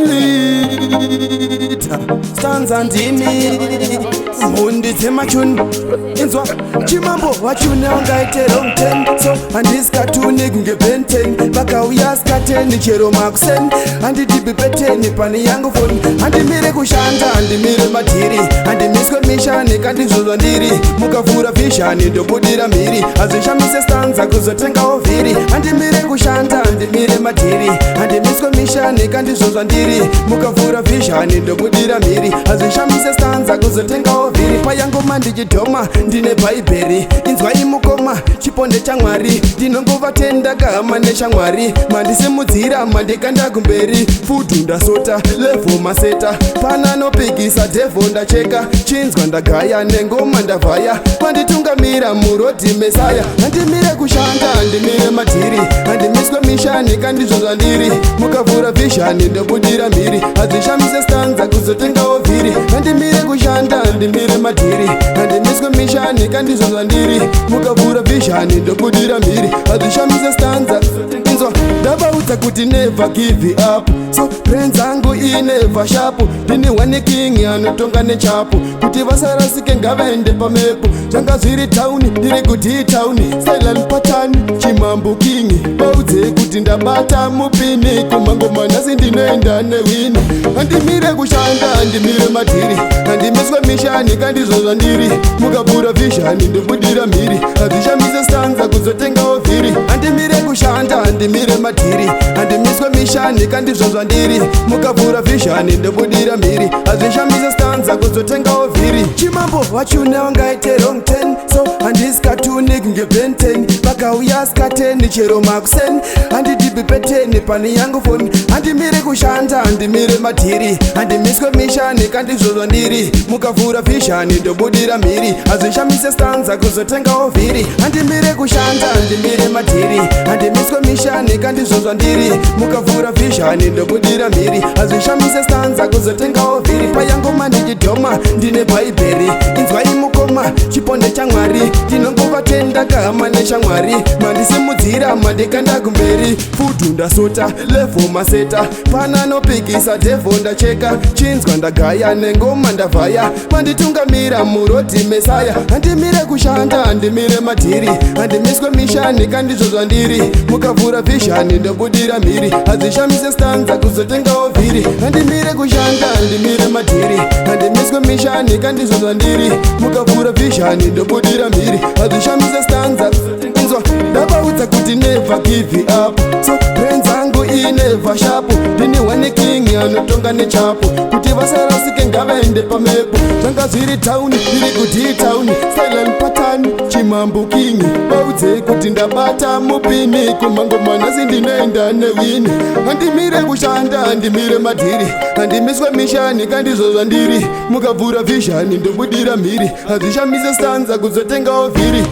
Lita stanza ndimi mundi dzemachuni inzwa chimambo wachune wangaite wrong 10 so handisikatuni kunge Ben 10 vakauya sikateni chero makuseni handitipi peteni pani yangu foni handimire kushanda handimire madhiri handimiswe mishani kandizvozva ndiri mukavhura vhishani ndobudira mhiri hazvishamise stanza kuzotengawo vhiri handimire kushanda handimire madhiri handimiswe mishani kandizvozva ndiri mukavhura vhishani ndobudira mhiri hazvishamise stanza kuzotengawo vhiri payangoma ndichidhoma ndine bhaibheri inzwai mukoma chiponde chamwari ndinongovatenda kahama neshamwari mandisimudzira mandikanda kumberi fudhu ndasota levho maseta pana nopikisa dhevho ndacheka chinzwa ndagaya nengoma ndavhaya panditungamira murodhi mesaya handimire kushanda handimire madhiri handimiswe mishani kandizvozva ndiri mukavhura vhishani ndobudira mhiri hazvishamise stanza kuzotengawo vhiri handimire kushanda handimire madhiri handimiswe mishani kandizvozva ndiri mukavhura vhishani ndobudira mhiri hazvishamise stanza inzwa ndavaudza kuti never give up so friends angu ineva shapu ndini one king anotonga nechapu kuti vasarasike ngavaende pamepo zvanga zviri tauni ndiri kuti tauni silent patani chimambo king vaudze kuti ndabata mupini kumangoma nhasi ndinoenda newini handimire kushanda handimire madhiri handimiswe mishani kandizvozva ndiri mukavhura vhishani ndobudira mhiri hazvishamise stanza kuzotengawo vhiri handimire kushanda handimire madhiri handimiswe mishani kandizvozva ndiri mukavhura vhishani ndobudira mhiri hazvishamise stanza kuzotengawo vhiri chimambo wachune wangaite wrong 10 so handisikatuni kunge Ben 10 vakauya sikateni chero makuseni handitipi peteni pani yangu foni handimire kushanda handimire madhiri handimiswe mishani kandizvozva ndiri mukavhura vhishani ndobudira mhiri hazvishamise stanza kuzotengawo vhiri handimire kushanda handimire madhiri handimiswe mishani kandizvozva ndiri mukavhura vhishani ndobudira mhiri hazvishamise stanza kuzotengawo vhiri payangoma ndichidhoma ndine bhaibheri inzwai mukoma chiponde chamwari ndinongovatenda kahama neshamwari mandisimudzira mandikanda kumberi fudhu ndasota levho maseta pana nopikisa dhevho ndacheka chinzwa ndagaya nengoma ndavhaya panditungamira murodhi mesaya handimire kushanda handimire madhiri handimiswe mishani kandizvozva ndiri mukavhura vhishani ndobudira mhiri hazvishamise stanza kuzotengawo vhiri handimire kushanda handimire madhiri handimiswe mishani kandizvozva ndiri mukavhura vhishani ndobudira mhiri hazvishamise stanza inzwa ndavaudza kuti never give up so friends angu ineva shapu ndini one king anotonga nechapu kuti vasarasike ngavaende pamepo zvanga zviri tauni ndiri kuti tauni silent patani chimambo king vaudze kuti ndabata mupini kumangoma nhasi ndinoenda newini handimire kushanda handimire madhiri handimiswe mishani kandizvozva ndiri mukavhura vhishani ndobudira mhiri hazvishamise stanza kuzotengawo vhiri